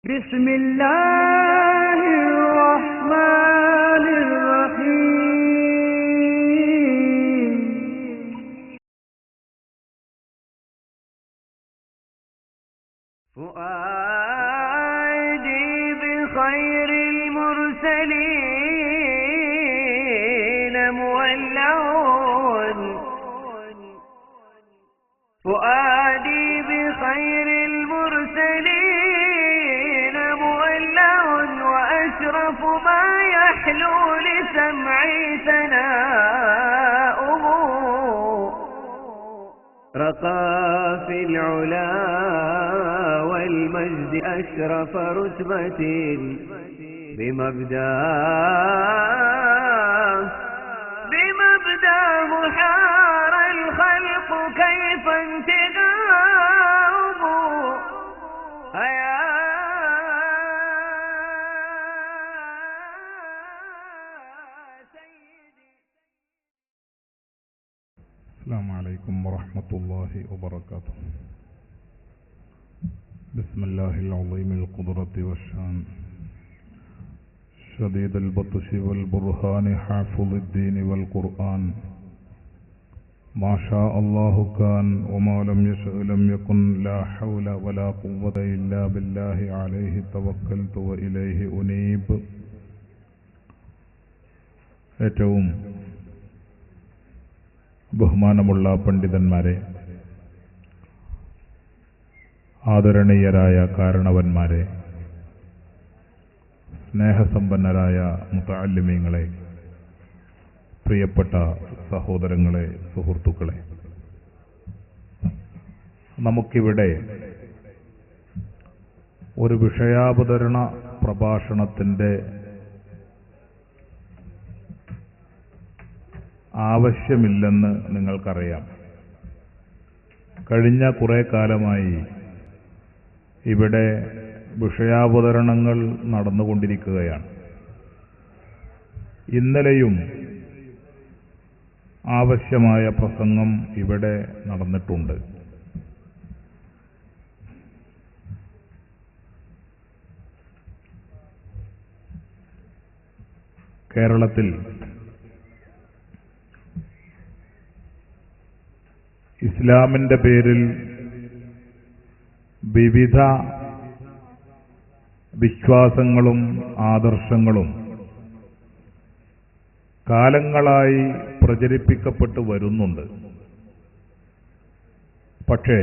بسم الله الرحمن الرحيم فؤادي بخير المرسلين مولع فؤادي بخير المرسلين مولع وأشرف ما يحلو لسمعي ثناؤه رقى في العلا والمجد أشرف رتبة بمبداه حار الخلق كيف انتداب يا سيدي. السلام عليكم ورحمة الله وبركاته. بسم الله العظيم القدرة والشان شديد البطش والبرهان حافظ الدين والقرآن ما شاء الله كان وما لم يشأ لم يكن لا حول ولا قوة إلا بالله عليه توكلت وإليه أنيب. ഏറ്റവും ബഹുമാനമുള്ള പണ്ഡിതന്മാരെ, ആദരണീയരായ കാരണവന്മാരെ, സ്നേഹസമ്പന്നരായ മുതഅല്ലിമീങ്ങളെ, പ്രിയപ്പെട്ട സഹോദരങ്ങളെ, സുഹൃത്തുക്കളെ, നമുക്കിവിടെ ഒരു വിഷയാവതരണ പ്രഭാഷണത്തിൻ്റെ ആവശ്യമില്ലെന്ന് നിങ്ങൾക്കറിയാം. കഴിഞ്ഞ കുറേ കാലമായി ഇവിടെ വിഷയാവതരണങ്ങൾ നടന്നുകൊണ്ടിരിക്കുകയാണ്. ഇന്നലെയും ആവശ്യമായ പ്രസംഗം ഇവിടെ നടന്നിട്ടുണ്ട്. കേരളത്തിൽ ഇസ്ലാമിന്റെ പേരിൽ വിവിധ വിശ്വാസങ്ങളും ആദർശങ്ങളും കാലങ്ങളായി പ്രചരിപ്പിക്കപ്പെട്ടു വരുന്നുണ്ട്. പക്ഷേ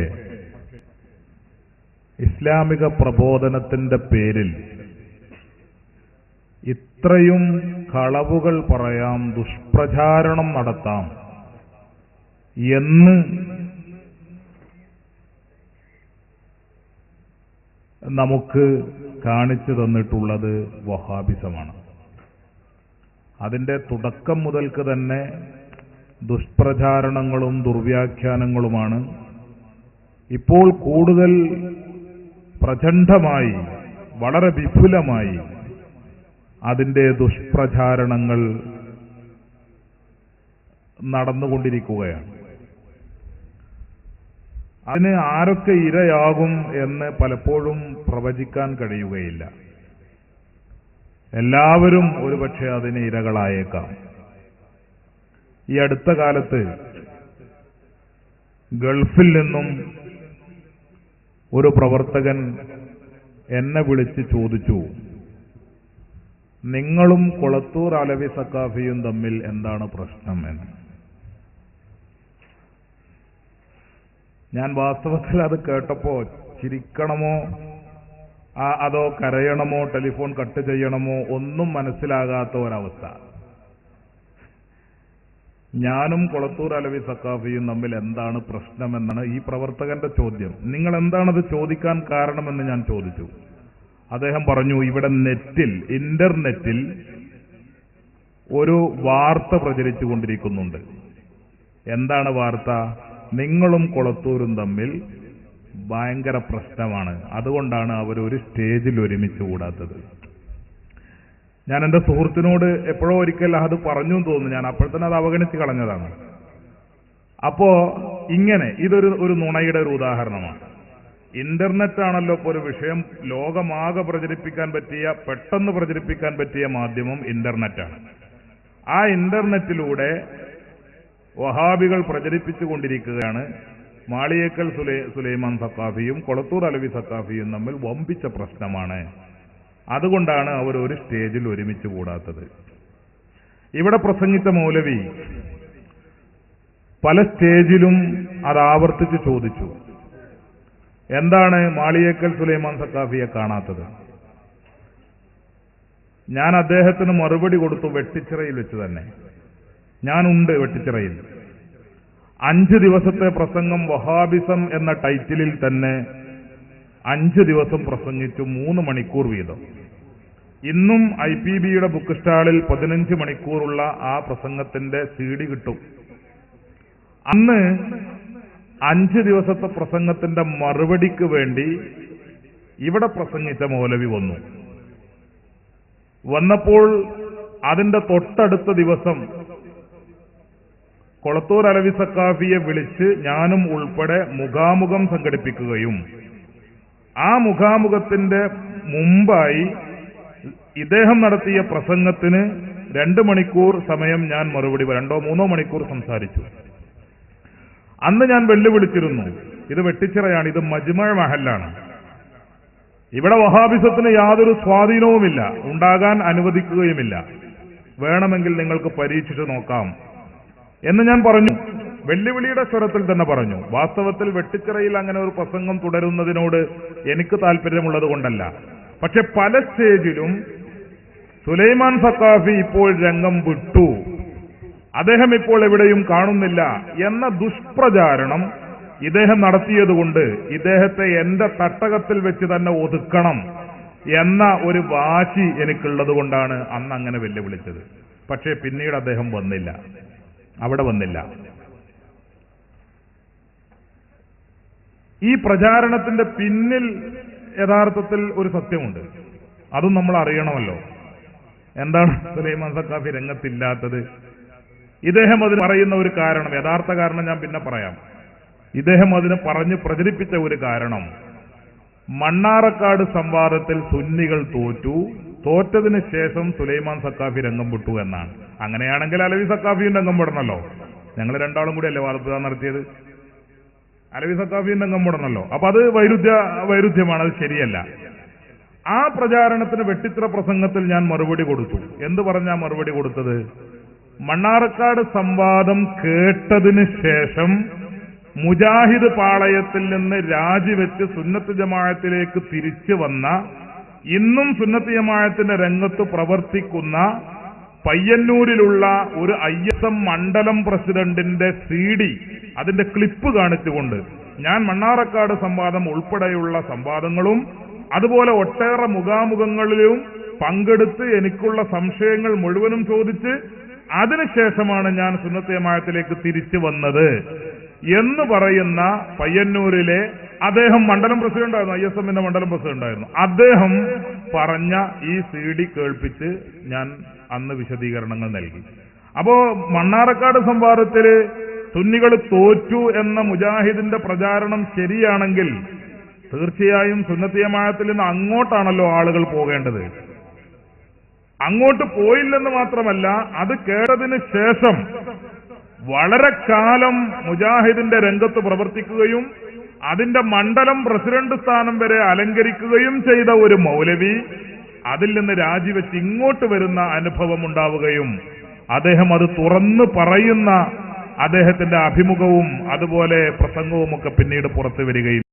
ഇസ്ലാമിക പ്രബോധനത്തിന്റെ പേരിൽ ഇത്രയും കളവുകൾ പറയാം, ദുഷ്പ്രചാരണം നടത്താം എന്ന് നമുക്ക് കാണിച്ചു തന്നിട്ടുള്ളത് വഹാബിസമാണ്. അതിൻ്റെ തുടക്കം മുതൽക്ക് തന്നെ ദുഷ്പ്രചാരണങ്ങളും ദുർവ്യാഖ്യാനങ്ങളുമാണ്. ഇപ്പോൾ കൂടുതൽ പ്രചണ്ഡമായി, വളരെ വിപുലമായി അതിൻ്റെ ദുഷ്പ്രചാരണങ്ങൾ നടന്നുകൊണ്ടിരിക്കുകയാണ്. അതിന് ആരൊക്കെ ഇരയാകും എന്ന് പലപ്പോഴും പ്രവചിക്കാൻ കഴിയുകയില്ല. എല്ലാവരും ഒരുപക്ഷെ അതിന് ഇരകളായേക്കാം. ഈ അടുത്ത കാലത്ത് ഗൾഫിൽ നിന്നും ഒരു പ്രവർത്തകൻ എന്നെ വിളിച്ച് ചോദിച്ചു, നിങ്ങളും കൊളത്തൂർ അലവി സഖാഫിയും തമ്മിൽ എന്താണ് പ്രശ്നം എന്ന്. ഞാൻ വാസ്തവത്തിൽ അത് കേട്ടപ്പോ ചിരിക്കണമോ അതോ കരയണമോ ടെലിഫോൺ കട്ട് ചെയ്യണമോ ഒന്നും മനസ്സിലാകാത്ത ഒരവസ്ഥ. ഞാനും കൊളത്തൂർ അലവി സഖാഫിയും തമ്മിൽ എന്താണ് പ്രശ്നമെന്നാണ് ഈ പ്രവർത്തകന്റെ ചോദ്യം. നിങ്ങൾ എന്താണത് ചോദിക്കാൻ കാരണമെന്ന് ഞാൻ ചോദിച്ചു. അദ്ദേഹം പറഞ്ഞു, ഇവിടെ ഇന്റർനെറ്റിൽ ഒരു വാർത്ത പ്രചരിച്ചു കൊണ്ടിരിക്കുന്നുണ്ട്. എന്താണ് വാർത്ത? നിങ്ങളും കൊളത്തൂരും തമ്മിൽ ഭയങ്കര പ്രശ്നമാണ്, അതുകൊണ്ടാണ് അവരൊരു സ്റ്റേജിൽ ഒരുമിച്ച് കൂടാത്തത്. ഞാൻ എൻ്റെ സുഹൃത്തിനോട് എപ്പോഴോ ഒരിക്കൽ അത് പറഞ്ഞു തോന്നുന്നു. ഞാൻ അപ്പോഴത്തന്നെ അത് അവഗണിച്ച് കളഞ്ഞതാണ്. അപ്പോ ഇങ്ങനെ ഇതൊരു നുണയുടെ ഒരു ഉദാഹരണമാണ്. ഇന്റർനെറ്റ് ആണല്ലോ ഇപ്പോൾ ഒരു വിഷയം ലോകമാകെ പ്രചരിപ്പിക്കാൻ പറ്റിയ, പെട്ടെന്ന് പ്രചരിപ്പിക്കാൻ പറ്റിയ മാധ്യമം ഇന്റർനെറ്റാണ്. ആ ഇന്റർനെറ്റിലൂടെ വഹാബികൾ പ്രചരിപ്പിച്ചുകൊണ്ടിരിക്കുകയാണ് മാളിയേക്കൽ സുലൈമാൻ സഖാഫിയും കൊളത്തൂർ അലവി സഖാഫിയും തമ്മിൽ വമ്പിച്ച പ്രശ്നമാണ്. അതുകൊണ്ടാണ് അവർ ഒരു സ്റ്റേജിൽ ഒരുമിച്ച് കൂടാത്തത്. ഇവിടെ പ്രസംഗിച്ച മൗലവി പല സ്റ്റേജിലും അത് ആവർത്തിച്ച് ചോദിച്ചു, എന്താണ് മാളിയേക്കൽ സുലൈമാൻ സഖാഫിയെ കാണാത്തത്? ഞാൻ അദ്ദേഹത്തിന് മറുപടി കൊടുത്തു, വെട്ടിച്ചിറയിൽ വെച്ച് തന്നെ. ഞാനുണ്ട് വെട്ടിച്ചിറയിൽ. 5 ദിവസത്തെ പ്രസംഗം വഹാബിസം എന്ന ടൈറ്റിലിൽ തന്നെ 5 ദിവസം പ്രസംഗിച്ചു, 3 മണിക്കൂർ വീതം. ഇന്നും IPBയുടെ ബുക്ക് സ്റ്റാളിൽ 15 മണിക്കൂറുള്ള ആ പ്രസംഗത്തിന്റെ CD കിട്ടും. അന്ന് 5 ദിവസത്തെ പ്രസംഗത്തിന്റെ മറുപടിക്ക് വേണ്ടി ഇവിടെ പ്രസംഗിച്ച മൗലവി വന്നപ്പോൾ അതിന്റെ തൊട്ടടുത്ത ദിവസം കൊളത്തൂർ അലവി സഖാഫിയെ വിളിച്ച് ഞാനും ഉൾപ്പെടെ മുഖാമുഖം സംഘടിപ്പിക്കുകയും ആ മുഖാമുഖത്തിന്റെ മുമ്പായി ഇദ്ദേഹം നടത്തിയ പ്രസംഗത്തിന് 2 മണിക്കൂർ സമയം ഞാൻ മറുപടി 2-3 മണിക്കൂർ സംസാരിച്ചു. അന്ന് ഞാൻ വെല്ലുവിളിച്ചിരുന്നു, ഇത് വെട്ടിച്ചിറയാണ്, ഇത് മജ്മഅ മഹല്ലാണ്, ഇവിടെ വഹാബിസത്തിന് യാതൊരു സ്വാധീനവുമില്ല, ഉണ്ടാകാൻ അനുവദിക്കുകയുമില്ല, വേണമെങ്കിൽ നിങ്ങൾക്ക് പരീക്ഷിച്ചു നോക്കാം എന്ന് ഞാൻ പറഞ്ഞു. വെല്ലുവിളിയുടെ സ്വരത്തിൽ തന്നെ പറഞ്ഞു. വാസ്തവത്തിൽ വെട്ടിച്ചിറയിൽ അങ്ങനെ ഒരു പ്രസംഗം തുടരുന്നതിനോട് എനിക്ക് താല്പര്യമുള്ളത് കൊണ്ടല്ല. പക്ഷെ പല സ്റ്റേജിലും സുലൈമാൻ സഖാഫി ഇപ്പോൾ രംഗം വിട്ടു, അദ്ദേഹം ഇപ്പോൾ എവിടെയും കാണുന്നില്ല എന്ന ദുഷ്പ്രചാരണം ഇദ്ദേഹം നടത്തിയതുകൊണ്ട് ഇദ്ദേഹത്തെ എന്റെ തട്ടകത്തിൽ വെച്ച് തന്നെ ഒതുക്കണം എന്ന ഒരു വാശി എനിക്കുള്ളത് കൊണ്ടാണ് അന്ന് അങ്ങനെ വെല്ലുവിളിച്ചത്. പക്ഷേ പിന്നീട് അദ്ദേഹം അവിടെ വന്നില്ല. ഈ പ്രചാരണത്തിന്റെ പിന്നിൽ യഥാർത്ഥത്തിൽ ഒരു സത്യമുണ്ട്, അതും നമ്മൾ അറിയണമല്ലോ. എന്താണ് സുലൈമാൻ സഖാഫി രംഗത്തില്ലാത്തത്? ഇദ്ദേഹം അതിന് പറയുന്ന ഒരു കാരണം, യഥാർത്ഥ കാരണം ഞാൻ പിന്നെ പറയാം. ഇദ്ദേഹം അതിന് പറഞ്ഞ് പ്രചരിപ്പിച്ച ഒരു കാരണം, മണ്ണാറക്കാട് സംവാദത്തിൽ സുന്നികൾ തോറ്റതിന് ശേഷം സുലൈമാൻ സഖാഫി രംഗം വിട്ടു എന്നാണ്. അങ്ങനെയാണെങ്കിൽ അലവി സഖാഫിയും രംഗം വിടണല്ലോ. ഞങ്ങൾ രണ്ടാളും കൂടി അല്ലേ വാദപ്രതിവാദം നടത്തിയത്? അലവി സഖാഫിയും രംഗം വിടണല്ലോ. അപ്പൊ അത് വൈരുദ്ധ്യമാണ്, അത് ശരിയല്ല. ആ പ്രചാരണത്തിന് വെട്ടിച്ചിറ പ്രസംഗത്തിൽ ഞാൻ മറുപടി കൊടുത്തു. എന്ത് പറഞ്ഞാ മറുപടി കൊടുത്തത്? മണ്ണാറക്കാട് സംവാദം കേട്ടതിന് ശേഷം മുജാഹിദ് പാളയത്തിൽ നിന്ന് രാജിവെച്ച് സുന്നത്ത് ജമാഅത്തിലേക്ക് തിരിച്ചു വന്ന, ഇന്നും സുന്നത്ത് ജമാഅത്തിന്റെ രംഗത്ത് പ്രവർത്തിക്കുന്ന പയ്യന്നൂരിലുള്ള ഒരു ISM മണ്ഡലം പ്രസിഡന്റിന്റെ CD, അതിന്റെ ക്ലിപ്പ് കാണിച്ചുകൊണ്ട് ഞാൻ മണ്ണാറക്കാട് സംവാദം ഉൾപ്പെടെയുള്ള സംവാദങ്ങളും അതുപോലെ ഒട്ടേറെ മുഖാമുഖങ്ങളിലും പങ്കെടുത്ത് എനിക്കുള്ള സംശയങ്ങൾ മുഴുവനും ചോദിച്ച് അതിനുശേഷമാണ് ഞാൻ സുന്നത്ത് ജമാഅത്തിലേക്ക് തിരിച്ചു വന്നത് എന്ന് പറയുന്ന പയ്യന്നൂരിലെ അദ്ദേഹം മണ്ഡലം പ്രസിഡന്റായിരുന്നു, ISMന്റെ മണ്ഡലം പ്രസിഡന്റായിരുന്നു. അദ്ദേഹം പറഞ്ഞ ഈ CD കേൾപ്പിച്ച് ഞാൻ അന്ന് വിശദീകരണങ്ങൾ നൽകി. അപ്പോ മണ്ണാറക്കാട് സംവാദത്തില് സുന്നികൾ തോറ്റു എന്ന മുജാഹിദിന്റെ പ്രചാരണം ശരിയാണെങ്കിൽ തീർച്ചയായും സുന്നത്ത് ജമാഅത്തിൽ നിന്ന് അങ്ങോട്ടാണല്ലോ ആളുകൾ പോകേണ്ടത്. അങ്ങോട്ട് പോയില്ലെന്ന് മാത്രമല്ല, അത് കേട്ടതിന് ശേഷം വളരെ കാലം മുജാഹിദിന്റെ രംഗത്ത് പ്രവർത്തിക്കുകയും അതിന്റെ മണ്ഡലം പ്രസിഡന്റ് സ്ഥാനം വരെ അലങ്കരിക്കുകയും ചെയ്ത ഒരു മൗലവി അതിൽ നിന്ന് രാജിവെച്ച് ഇങ്ങോട്ട് വരുന്ന അനുഭവം ഉണ്ടാവുകയും അദ്ദേഹം അത് തുറന്നു പറയുന്ന അദ്ദേഹത്തിന്റെ അഭിമുഖവും അതുപോലെ പ്രസംഗവും ഒക്കെ പിന്നീട് പുറത്തു വരികയും